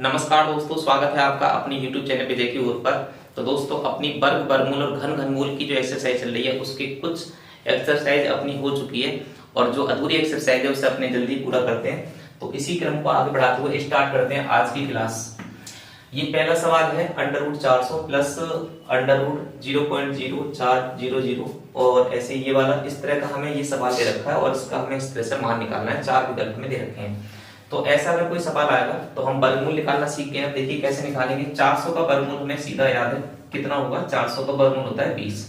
नमस्कार दोस्तों, स्वागत है आपका अपनी YouTube चैनल पे देखिए उर पर। तो दोस्तों, अपनी वर्ग वर्गमूल और घन घनमूल की जो एक्सरसाइज चल रही है उसकी कुछ एक्सरसाइज अपनी हो चुकी है और जो अधूरी एक्सरसाइज है उसे अपने जल्दी पूरा करते हैं। तो इसी क्रम को आगे बढ़ाते हुए स्टार्ट करते हैं आज की क्लास। ये पहला सवाल है √400 प्लस √0.0400 और ऐसे ये वाला इस तरह का हमें ये सवाल दे रखा है और इसका हमें इस तरह से मान निकालना है। चार विकल्प हमें दे रखे हैं। तो ऐसा अगर कोई सवाल आएगा तो हम वर्गमूल निकालना सीख गए हैं। देखिए कैसे निकालेंगे। 400 का वर्गमूल हमें सीधा याद है कितना होगा। 400 का वर्गमूल होता है 20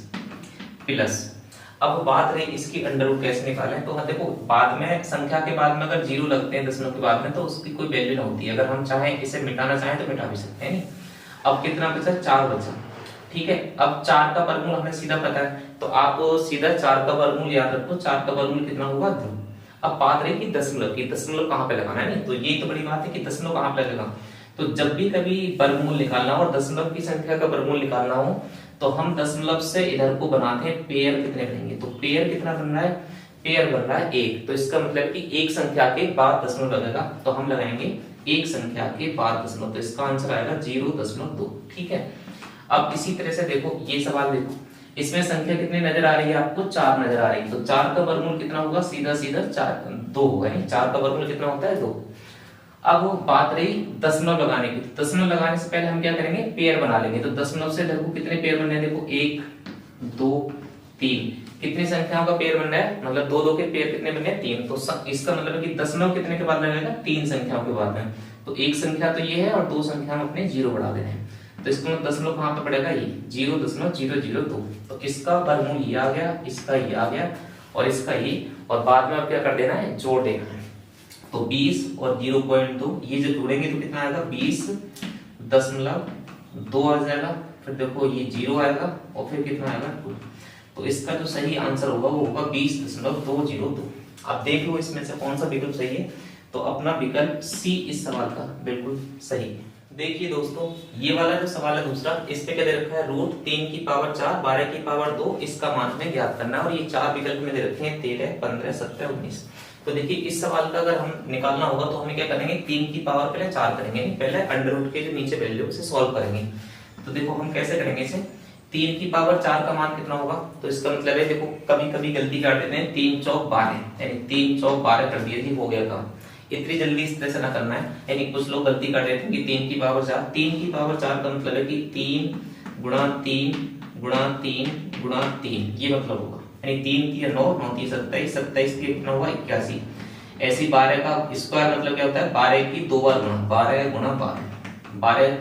प्लस। अब बात रही इसकी अंडर रूट कैसे निकालें। तो देखो, बाद में संख्या के बाद में अगर जीरो लगते हैं दशमलव के बाद में तो उसकी कोई वैल्यू नहीं होती है। अगर हम चाहें इसे मिटाना चाहें तो मिटा भी सकते हैं। नहीं, अब कितना बचा? 4 बचा। ठीक है, अब 4 का वर्गमूल हमें सीधा पता है तो आप सीधा 4 का वर्गमूल याद रखो। 4 का वर्गमूल कितना होगा? 2। अब बात रही कि दशमलव की, दशमलव कहां पे लगाना है। नहीं, तो ये तो बड़ी बात है कि दशमलव कहां पे लगेगा। तो जब भी कभी वर्गमूल निकालना हो और दशमलव की संख्या का वर्गमूल निकालना हो तो हम दशमलव से इधर को बनाते हैं पेयर। कितने बनेंगे? तो पेयर कितना बन रहा है? पेयर बन रहा है 1। तो इसका मतलब कि एक संख्या के बाद दशमलव लगेगा तो हम लगाएंगे एक संख्या के बाद दशमलव। तो इसका आंसर आएगा 0.2। ठीक है, अब इसी तरह से देखो ये सवाल देखो, इसमें संख्या कितनी नजर आ रही है आपको? 4 नजर आ रही है। तो 4 का वर्गमूल कितना होगा? सीधा सीधा 2 होगा। 4 का वर्गमूल कितना होता है? 2। अब बात रही दशमलव लगाने की। तो दशमलव लगाने से पहले हम क्या करेंगे? पेयर बना लेंगे। तो दशमलव से देखो कितने पेयर बनने हैं। देखो 1 2 3। कितनी संख्याओं का पेयर बनना है? मतलब दो दो के पेयर कितने बने हैं? 3। तो इसका मतलब है कि दशमलव कितने के बाद लगेगा? 3 संख्याओं के बाद में। तो एक संख्या तो ये है और दो संख्या हम अपने 0 बढ़ा दे रहे हैं। तो इसका दशमलव कहां पे पड़ेगा? ये 0.002। तो इसका वर्गमूल ये आ गया, इसका ये आ गया और इसका ये, और बाद में अब क्या कर देना है? जोड़ देना है। तो 20 और 0.2 ये जो जोड़ेंगे तो कितना आएगा? 20.2 आ जाएगा। फिर देखो ये 0 आएगा और फिर कितना आएगा? 2। तो इसका जो सही आंसर होगा वो होगा 20.202। अब देख लो इसमें से कौन सा विकल्प सही है। तो अपना विकल्प सी इस सवाल का बिल्कुल सही है। देखिए दोस्तों, ये वाला जो सवाल है दूसरा, इस पे क्या दे रखा है? √3 की पावर 4 12 की पावर 2 इसका मान हमें ज्ञात करना है। और ये चार विकल्प में दे रखे हैं 13 15 17 19। तो देखिए इस सवाल का अगर हम निकालना होगा तो हमें क्या करेंगे? 3 की पावर पहले 4 करेंगे, पहले अंडर रूट के जो नीचे वैल्यू उसे सॉल्व करेंगे। तो देखो हम कैसे करेंगे इसे। 3 की पावर 4 का मान कितना होगा? तो इसका मतलब है, देखो कभी कभी गलती कर देते हैं, 3 चौक 12 यानी 3 चौक 12 कर दिया जी, हो गया काम। इतनी जल्दी इस तरह से ना करना है। यानी कुछ लोग गलती कर देते हैं कि 3 की पावर 4। 3 की पावर 4 का मतलब है कि 3 गुणा 3 गुणा 3 गुणा 3, ये मतलब होगा। यानी 3 की 9 9 3 27 27 की कितना होगा? 81। ऐसी 12 का स्क्वायर मतलब क्या होता है? 12 की 2 बार गुणा, 12 गुणा 12 12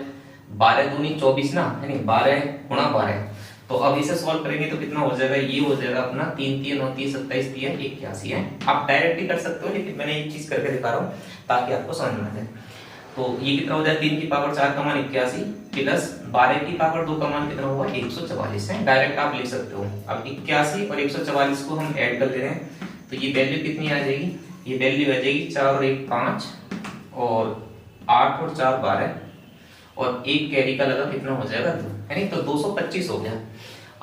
12 दूनी 24 ना, यानी 12 गुणा 12। तो अब इसे सॉल्व करेंगे तो कितना हो जाएगा? ये हो जाएगा अपना 3 3 9 3 27 3 81 है। आप डायरेक्ट भी कर सकते हो लेकिन मैंने एक चीज करके दिखा रहा हूँ ताकि आपको समझ में आ जाए। तो ये कितना हो जाएगा? 3 की पावर 4 का मान 81 प्लस 12 की पावर 2 का मान कितना होगा? 144 है। डायरेक्ट आप लिख सकते हो। अब 81 और 144 को हम ऐड कर दे रहे हैं तो ये वैल्यू कितनी आ जाएगी? ये वैल्यू आ जाएगी 4 और 1 5 और 8 और 4 12 और एक कैरी का लगा कितना हो जाएगा? 2, यानी तो 225 हो गया।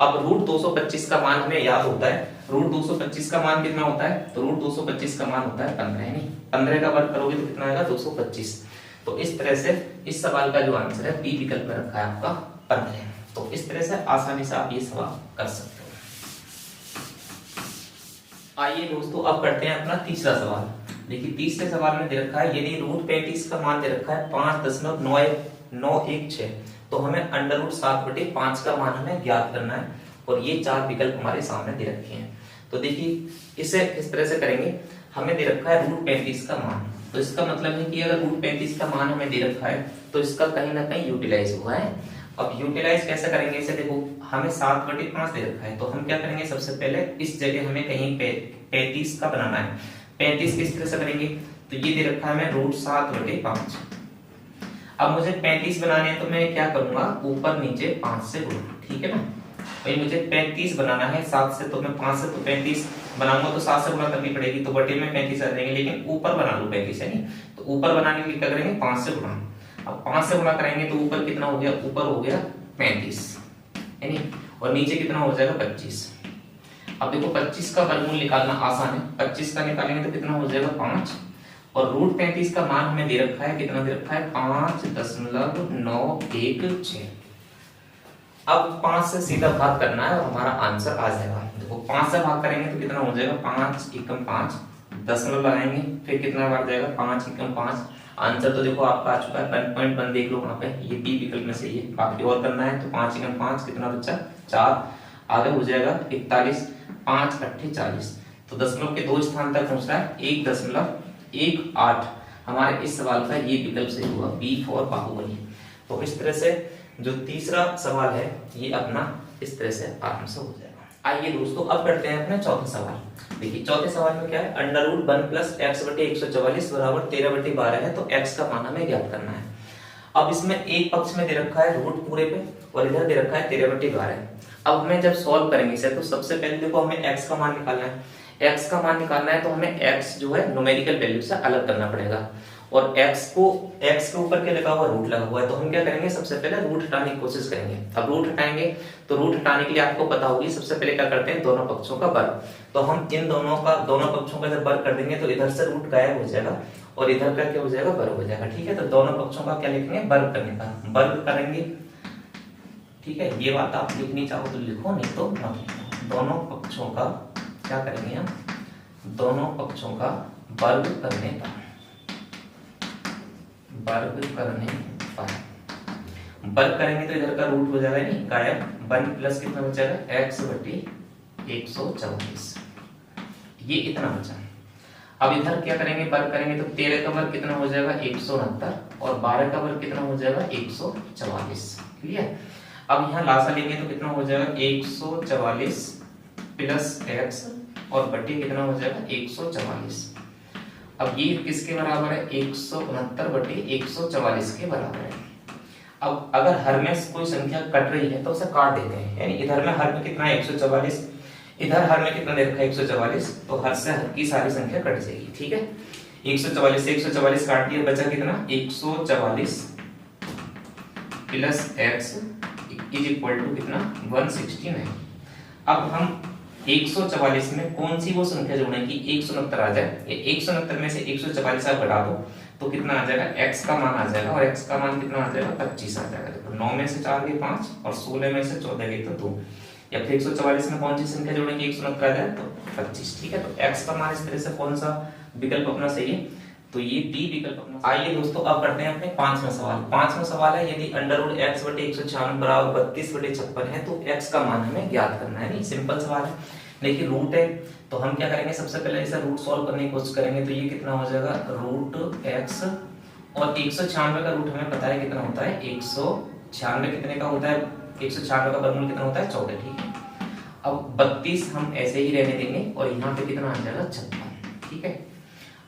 अब √225 का मान हमें याद होता है। √225 का मान कितना होता है? तो √225 का मान होता है 15, यानी 15 का वर्ग करोगे तो कितना आएगा? 225। तो इस तरह से इस सवाल का जो आंसर है बी विकल्प में रखा है आपका 15। तो इस तरह से आसानी से आप ये सवाल कर सकते हो। आइए दोस्तों, अब करते हैं अपना तीसरा सवाल। देखिए तीसरे सवाल में दे रखा है यदि √35 का मान दे रखा है 5.916 तो हमें √7/5 का मान हमें ज्ञात करना है। और ये चार विकल्प हमारे सामने दे रखे हैं। तो देखिए इसे किस तरह से करेंगे। हमें दे रखा है √35 का मान, तो इसका मतलब है कि अगर √35 का मान हमें दे रखा है तो इसका कहीं ना कहीं यूटिलाइज हुआ है। अब यूटिलाइज कैसे करेंगे इसे? देखो हमें 7/5 दे रखा है तो हम क्या करेंगे? सबसे पहले इस जगह हमें कहीं 35 का बनाना है। 35 किस तरह से करेंगे? तो ये दे रखा है हमें √7/5। अब मुझे 35 बनाने हैं तो मैं क्या करूंगा? ऊपर नीचे 5 से गुणा, ठीक है ना। भाई मुझे 35 बनाना है 7 से, तो मैं 5 से तो 35 बनाऊंगा तो 7 से गुणा करनी पड़ेगी, तो बटे में 35 आ जाएंगे। लेकिन ऊपर बना लूं 35 है नहीं, तो ऊपर बनाने के लिए क्या करेंगे? 5 से गुणा। अब 5 से गुणा करेंगे तो ऊपर कितना हो गया? ऊपर हो गया 35 है नहीं, और नीचे कितना हो जाएगा? 25। अब देखो 25 का वर्गमूल निकालना आसान है। 25 का निकालेंगे तो कितना हो जाएगा? 5 और रूट 35 का मान हमें दे रखा है, कितना दे रखा है 5.916। अब 5 से सीधा भाग करना है और हमारा आंसर आ जाएगा। देखो 5 से भाग करेंगे तो कितना हो जाएगा 5 एकम 5, दशमलव लगाएंगे फिर कितना बार जाएगा 5 एकम 5। आंसर तो देखो आपका आ चुका है, पॉइंट 1 देख लो वहां पे, ये बी विकल्प में सही है। बाकी और करना है तो 5 एकम 5 कितना बच्चा 4, आगे हो जाएगा 41, 5 अट्ठे 40। तो दशमलव के 2 स्थान तक पहुंच रहा है 1.18। हमारे इस सवाल का ये विकल्प सही हुआ, बी फॉर बाहुबली। तो इस तरह से जो तीसरा सवाल है ये अपना इस तरह से आराम से हो जाएगा। आइए दोस्तों अब करते हैं अपना चौथा सवाल। देखिए चौथे सवाल में क्या है, अंडर रूट 1 प्लस एक्स बटे 144 बराबर 13/12 है, तो एक्स का मान हमें ज्ञात करना है। अब इसमें एक पक्ष में दे रखा है रूट पूरे पे और इधर दे रखा है 13/12। अब हमें जब सॉल्व करेंगे इसे तो सबसे पहले देखो हमें एक्स का मान निकालना है। एक्स का मान निकालना है तो हमें एक्स जो है न्यूमेरिकल वैल्यू से अलग करना पड़ेगा, और एक्स के ऊपर क्या लगा हुआ रूट लगा हुआ है, तो हम क्या करेंगे सबसे पहले रूट हटाने की कोशिश करेंगे। अब रूट हटाएंगे तो रूट हटाने के लिए आपको पता होगी सबसे पहले क्या करते हैं दोनों पक्षों का वर्ग। तो हम इन दोनों पक्षों का जब वर्ग कर देंगे तो इधर से रूट गायब हो जाएगा और इधर का क्या हो जाएगा वर्ग हो जाएगा। ठीक है, तो दोनों पक्षों का क्या लिखेंगे वर्ग करने का, वर्ग करेंगे। ठीक है, ये बात आप लिखनी चाहो तो लिखो, नहीं तो मत लिखो। दोनों पक्षों का क्या करेंगे हम, दोनों पक्षों का वर्ग करने का, वर्ग करने पर वर्ग करेंगे तो इधर का रूट हो जाएगा नहीं गायब, 1 प्लस कितना बचेगा x बटे 144, ये इतना बचा। अब इधर क्या करेंगे वर्ग करेंगे तो 13 का वर्ग कितना हो जाएगा 169 और 12 का वर्ग कितना हो जाएगा 144। क्लियर। अब यहाँ लासा लेंगे तो कितना हो जाएगा 144 प्लस x और बटे कितना हो जाएगा 144। अब ये किसके बराबर है 169 बटे 144 के बराबर है। अब अगर हर में कोई संख्या कट रही है तो उसे काट देते हैं, यानी इधर में हर में कितना है 144, इधर हर में कितना दे रखा है 144, तो हर से हर की सारी संख्या कट जाएगी। ठीक है, 144 से 144 काट दिया, बचा कितना 144 plus x is equal to कितना 169। अब हम 144 में कौन सी वो संख्या जोड़ेंगे 169 आ जाए, ये 169 में से 144 आप घटा दो तो कितना आ जाएगा x का मान आ जाएगा, और x का मान कितना आ जाएगा 25 आ जाएगा। देखो 9 में से 4 गए 5 और 16 में से 14 गए तो 2, या फिर 144 में कौन सी संख्या जोड़ेंगे 169 आ जाए तो 25। ठीक है, तो x का मान इस तरह से कौन सा विकल्प अपना सही है, तो ये डी विकल्प अपना। आइए दोस्तों अब करते हैं अपने पांचवा सवाल। पांचवा सवाल है यदि अंडर रूट x बटे 196 बराबर 32/56 है तो x का मान हमें ज्ञात करना है। नहीं सिंपल सवाल है, देखिए रूट है तो हम क्या करेंगे सबसे पहले इसे रूट सॉल्व करने की कोशिश करेंगे। तो ये कितना हो जाएगा रूट x और 196 का रूट हमें पता है कितना होता है 196 कितने का होता है 196 का वर्गमूल कितना होता है 14। ठीक है, अब 32 हम ऐसे ही रहने देंगे और यहाँ पे कितना आ जाएगा 56। ठीक है,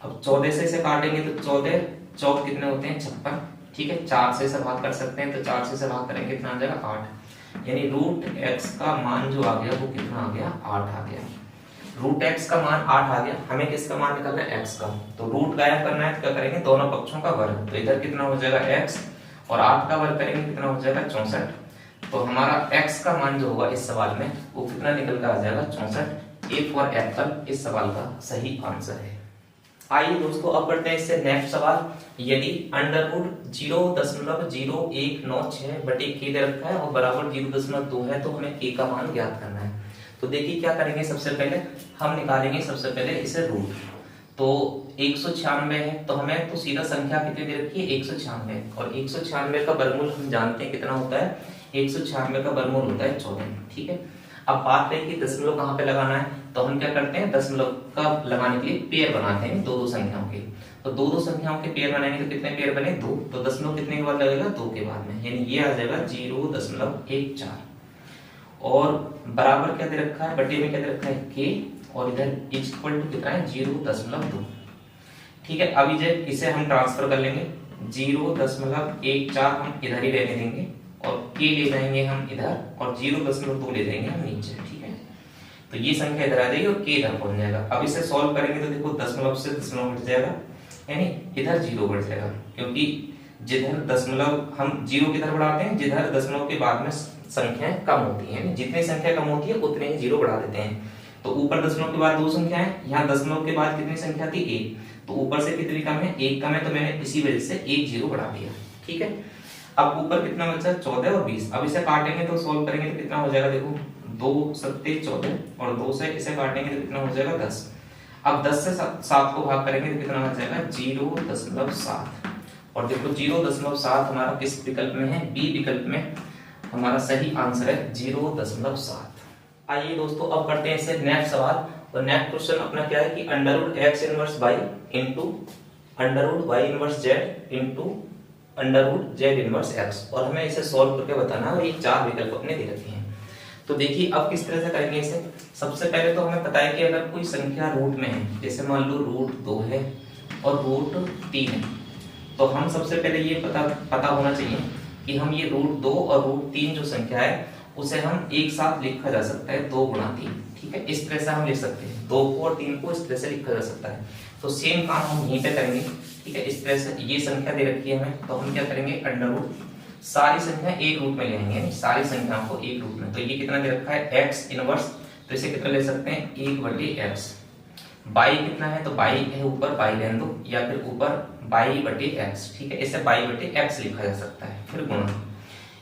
अब 14 से इसे काटेंगे तो 14 चौक कितने होते हैं 56। ठीक है, 4 से इसे भाग कर सकते हैं तो 4 से इसे भाग करेंगे कितना आ जाएगा 8, यानी रूट x का मान जो आ गया वो कितना आ गया 8 आ गया। रूट x का मान 8 आ गया, हमें किसका मान निकालना है x का, तो रूट गायब करना है तो क्या करेंगे दोनों पक्षों का वर्ग, तो इधर कितना हो जाएगा x और 8 का वर्ग करेंगे कितना हो जाएगा 64। तो हमारा x का मान जो होगा इस सवाल में वो कितना निकल कर आ जाएगा 64। ए फॉर एप्पल इस सवाल का सही आंसर है। आइए दोस्तों अब करते हैं इससे नेक्स्ट सवाल। यदि अंडर रूट 0.0196 बटे k दे रखा है और बराबर 0.2 है तो हमें k का मान ज्ञात करना है। तो देखिए क्या करेंगे, सबसे पहले हम निकालेंगे सबसे पहले इसे रूट। तो 196 है तो हमें तो सीधा संख्या कितनी दे रखी है 196, और 196 का वर्गमूल हम जानते हैं कितना होता है 196 का वर्गमूल होता है 14। ठीक है, अब बात रही कि दशमलव कहाँ पे लगाना है, तो हम क्या करते हैं दशमलव का लगाने के लिए पेयर बनाते हैं दो संख्याओं के। तो दो संख्याओं के पेयर बनाएंगे तो कितने पेयर बने 2, तो दशमलव कितने के बाद लगेगा 2 के बाद में, यानी ये आ जाएगा 0.14 और बराबर क्या दे रखा है बटे में क्या दे रखा है k और इधर इक्वल टू कितना है 0.2। ठीक है, अब इसे हम ट्रांसफर कर लेंगे 0.14 हम इधर ही रहने देंगे और k ले जाएंगे हम इधर और 0.2 ले जाएंगे हम नीचे। ठीक है, तो ये संख्या इधर आ जाएगी और k इधर पहुंच जाएगा। अब इसे सॉल्व करेंगे तो देखो दशमलव से दशमलव घट जाएगा, यानी इधर 0 बढ़ जाएगा, क्योंकि जिधर दशमलव हम 0 किधर बढ़ाते हैं जिधर दशमलव के बाद में संख्याएं कम होती हैं, जितनी संख्या कम होती है उतने ही 0 बढ़ा देते हैं। तो ऊपर दशमलव के बाद 2 संख्याएं, यहाँ दशमलव के बाद कितनी संख्या थी 1, तो ऊपर से कितनी कम है, 1 कम है, तो मैंने इसी वजह से 1 0 बढ़ा दिया। ठीक है, अब ऊपर कितना बचा, 14 और 20। अब इसे काटेंगे तो सोल्व करेंगे तो कितना हो जाएगा, देखो 2 सत्ते 14 और 2 से इसे काटेंगे तो कितना हो जाएगा 10। अब 10 से 7 को भाग करेंगे तो कितना हो जाएगा 0.7। और देखो 0.7 हमारा किस विकल्प में है, बी विकल्प में हमारा सही आंसर है 0.7। आइए दोस्तों अब करते हैं इसे नेक्स्ट सवाल। और नेक्स्ट क्वेश्चन अपना क्या है कि under x inverse y into under y inverse z into under z inverse x, और हमें इसे सॉल्व करके बताना है। और ये 4 विकल्प अपने दे रखे हैं। तो देखिए अब किस तरह से करेंगे इसे। सबसे पहले तो हमें पता है कि अगर कोई संख्या रूट में है, जैसे मान लो √2 है और √3 है, तो हम सबसे पहले ये पता होना चाहिए कि हम ये √2 और √3 जो संख्या है उसे हम एक साथ लिखा जा सकता है 2 गुणा 3। ठीक है, इस तरह से हम लिख सकते हैं, 2 को और 3 को इस तरह से लिखा जा सकता है। तो सेम काम हम यहीं पे करेंगे। ठीक है, इस तरह से ये संख्या दे रखी है हमें, तो हम क्या करेंगे अंडर सारी संख्या एक रूट में ले आएंगे, यानी सारी संख्याओं को एक रूट में। तो ये कितना दे रखा है x इनवर्स, तो इसे कितना ले सकते हैं 1/x। y कितना है, तो y है ऊपर, y रहने दो, या फिर ऊपर y/x। ठीक है, इसे y/x लिखा जा सकता है। फिर गुणा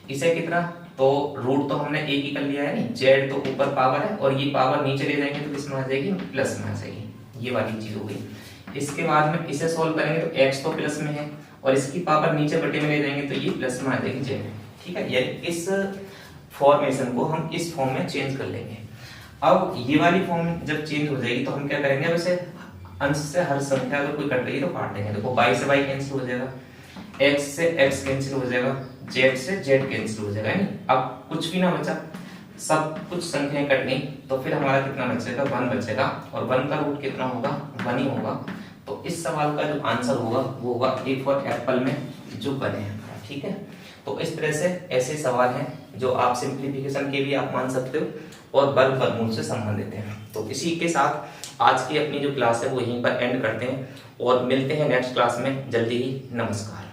इसे कितना, तो रूट तो हमने एक ही कर लिया है, नहीं z तो ऊपर पावर है और ये पावर नीचे ले जाएंगे तो किस में आ जाएगी, प्लस में आ जाएगी। ये वाली चीज हो गई। इसके बाद में इसे सॉल्व करेंगे तो x तो प्लस में है और इसकी पावर नीचे बटे में ले जाएंगे तो ये प्लस में आ जाएगी z। ठीक है, यानी इस फॉर्मेशन को हम इस फॉर्म में चेंज कर लेंगे। अब ये वाली फॉर्म जब चेंज हो जाएगी तो हम क्या करेंगे, वैसे अंश से हर संख्या अगर कोई कट रही है तो काट देंगे। देखो y से y कैंसिल हो जाएगा, x से x कैंसिल हो जाएगा, z से z कैंसिल हो जाएगा। नहीं अब कुछ भी ना बचा, सब कुछ संख्याएं कट गई, तो फिर हमारा कितना बचेगा 1 बचेगा, और 1 का रूट कितना होगा 1 ही होगा। तो इस सवाल का जो आंसर होगा वो होगा ए फॉर एप्पल में जो बने हैं। ठीक है, तो इस तरह से ऐसे सवाल हैं जो आप सिंप्लीफिकेशन के लिए आप मान सकते हो और वर्ग वर्गमूल से संबंधित हैं। तो इसी के साथ आज की अपनी जो क्लास है वो यहीं पर एंड करते हैं और मिलते हैं नेक्स्ट क्लास में जल्दी ही। नमस्कार।